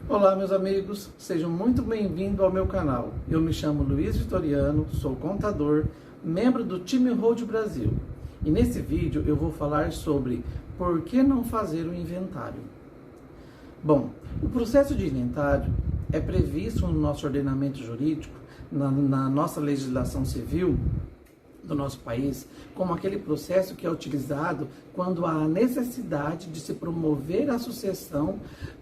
Olá, meus amigos, sejam muito bem-vindos ao meu canal. Eu me chamo Luiz Vitoriano, sou contador, membro do time Hold Brasil. E nesse vídeo eu vou falar sobre por que não fazer o inventário. Bom, o processo de inventário é previsto no nosso ordenamento jurídico, na nossa legislação civil do nosso país, como aquele processo que é utilizado quando há necessidade de se promover a sucessão,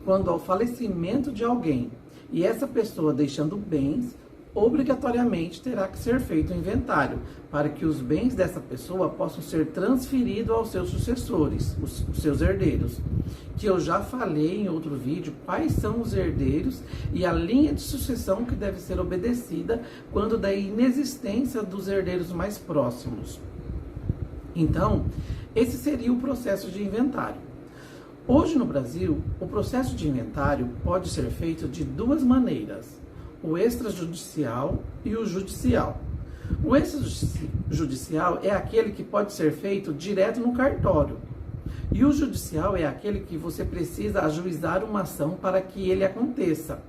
quando há o falecimento de alguém. E essa pessoa deixando bens, obrigatoriamente terá que ser feito um inventário, para que os bens dessa pessoa possam ser transferidos aos seus sucessores, os seus herdeiros. Que eu já falei em outro vídeo quais são os herdeiros e a linha de sucessão que deve ser obedecida quando da inexistência dos herdeiros mais próximos. Então, esse seria o processo de inventário. Hoje no Brasil, o processo de inventário pode ser feito de duas maneiras: o extrajudicial e o judicial. O extrajudicial é aquele que pode ser feito direto no cartório. E o judicial é aquele que você precisa ajuizar uma ação para que ele aconteça.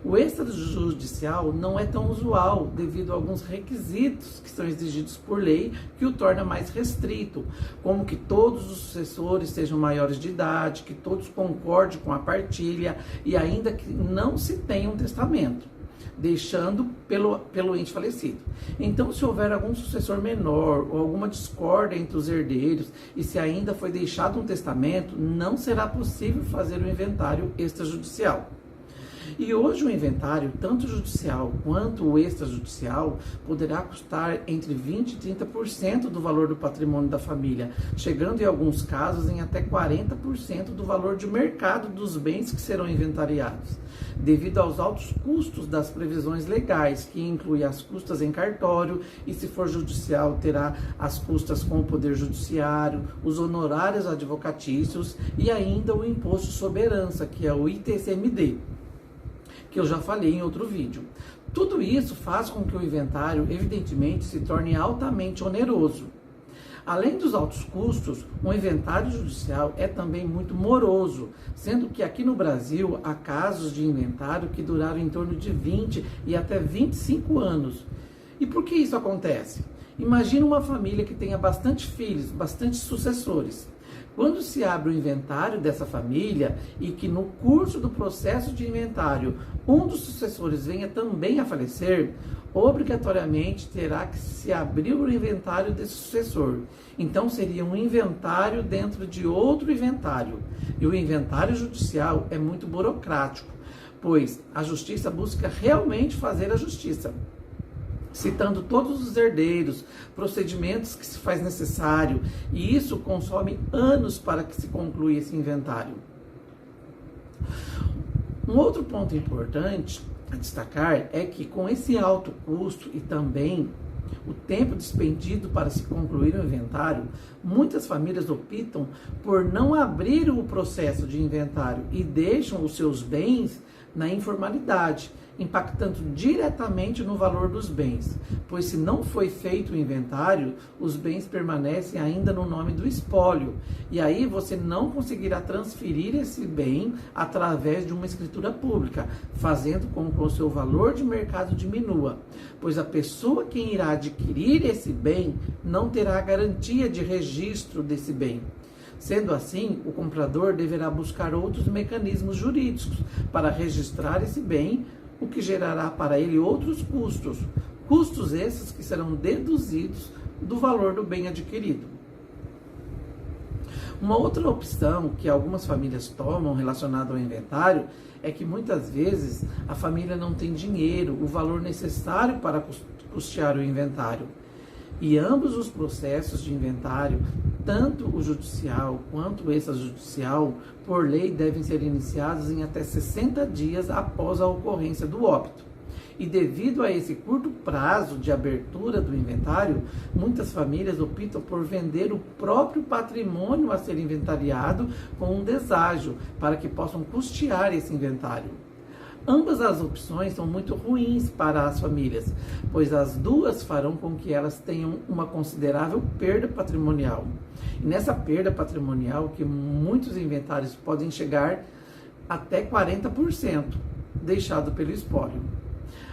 O extrajudicial não é tão usual devido a alguns requisitos que são exigidos por lei que o torna mais restrito, como que todos os sucessores sejam maiores de idade, que todos concordem com a partilha e ainda que não se tenha um testamento, deixando pelo ente falecido. Então, se houver algum sucessor menor ou alguma discórdia entre os herdeiros e se ainda foi deixado um testamento, não será possível fazer o inventário extrajudicial. E hoje o inventário, tanto judicial quanto o extrajudicial, poderá custar entre 20% e 30% do valor do patrimônio da família, chegando em alguns casos em até 40% do valor de mercado dos bens que serão inventariados, devido aos altos custos das previsões legais, que inclui as custas em cartório e, se for judicial, terá as custas com o Poder Judiciário, os honorários advocatícios e ainda o imposto sobre herança, que é o ITCMD, que eu já falei em outro vídeo. Tudo isso faz com que o inventário, evidentemente, se torne altamente oneroso. Além dos altos custos, o inventário judicial é também muito moroso, sendo que aqui no Brasil há casos de inventário que duraram em torno de 20 e até 25 anos. E por que isso acontece? Imagina uma família que tenha bastante filhos, bastante sucessores. Quando se abre o inventário dessa família e que no curso do processo de inventário um dos sucessores venha também a falecer, obrigatoriamente terá que se abrir o inventário desse sucessor. Então seria um inventário dentro de outro inventário. E o inventário judicial é muito burocrático, pois a justiça busca realmente fazer a justiça, citando todos os herdeiros, procedimentos que se faz necessário, e isso consome anos para que se conclua esse inventário. Um outro ponto importante a destacar é que, com esse alto custo e também o tempo despendido para se concluir o inventário, muitas famílias optam por não abrir o processo de inventário e deixam os seus bens na informalidade, impactando diretamente no valor dos bens, pois se não foi feito o inventário, os bens permanecem ainda no nome do espólio, e aí você não conseguirá transferir esse bem através de uma escritura pública, fazendo com que o seu valor de mercado diminua, pois a pessoa que irá adquirir esse bem não terá garantia de registro desse bem. Sendo assim, o comprador deverá buscar outros mecanismos jurídicos para registrar esse bem, o que gerará para ele outros custos, custos esses que serão deduzidos do valor do bem adquirido. Uma outra opção que algumas famílias tomam relacionada ao inventário é que muitas vezes a família não tem dinheiro, o valor necessário para custear o inventário. E ambos os processos de inventário, tanto o judicial quanto o extrajudicial, por lei, devem ser iniciados em até 60 dias após a ocorrência do óbito. E devido a esse curto prazo de abertura do inventário, muitas famílias optam por vender o próprio patrimônio a ser inventariado com um deságio, para que possam custear esse inventário. Ambas as opções são muito ruins para as famílias, pois as duas farão com que elas tenham uma considerável perda patrimonial. E nessa perda patrimonial que muitos inventários podem chegar até 40% deixado pelo espólio.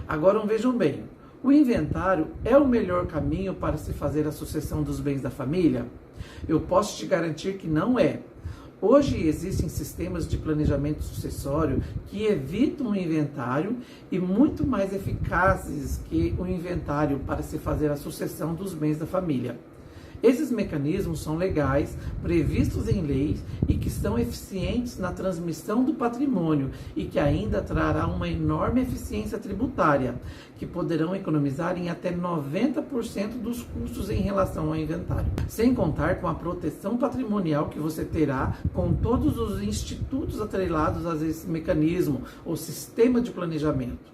Agora vejam bem, o inventário é o melhor caminho para se fazer a sucessão dos bens da família? Eu posso te garantir que não é. Hoje existem sistemas de planejamento sucessório que evitam o inventário e muito mais eficazes que o inventário para se fazer a sucessão dos bens da família. Esses mecanismos são legais, previstos em leis e que são eficientes na transmissão do patrimônio e que ainda trará uma enorme eficiência tributária, que poderão economizar em até 90% dos custos em relação ao inventário. Sem contar com a proteção patrimonial que você terá com todos os institutos atrelados a esse mecanismo ou sistema de planejamento.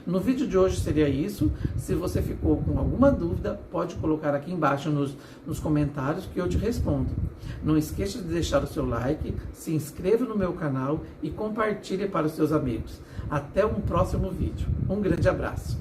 No vídeo de hoje seria isso. Se você ficou com alguma dúvida, pode colocar aqui embaixo nos comentários que eu te respondo. Não esqueça de deixar o seu like, se inscreva no meu canal e compartilhe para os seus amigos. Até um próximo vídeo. Um grande abraço.